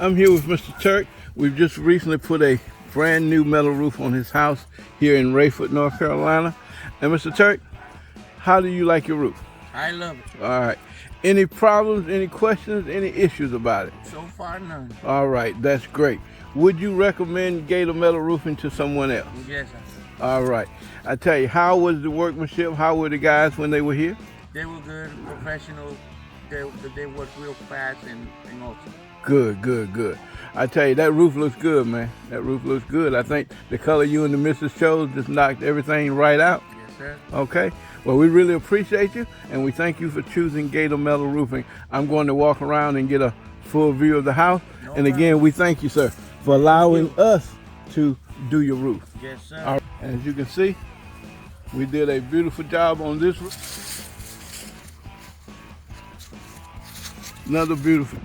I'm here with Mr. Turk. We've just recently put a brand new metal roof on his house here in Rayford, North Carolina. And Mr. Turk, how do you like your roof? I love it. All right. Any problems, any questions, any issues about it? So far, none. All right, that's great. Would you recommend Gator Metal Roofing to someone else? Yes, sir. All right. I tell you, how was the workmanship? How were the guys when they were here? They were good, professional. They worked real fast and awesome. Good, good, good. I tell you, that roof looks good, man. That roof looks good. I think the color you and the missus chose just knocked everything right out. Yes, sir. Okay. Well, we really appreciate you, and we thank you for choosing Gator Metal Roofing. I'm going to walk around and get a full view of the house. No And again, we thank you, sir, for allowing us to do your roof. Yes, sir. All right. As you can see, we did a beautiful job on this roof. Another beautiful.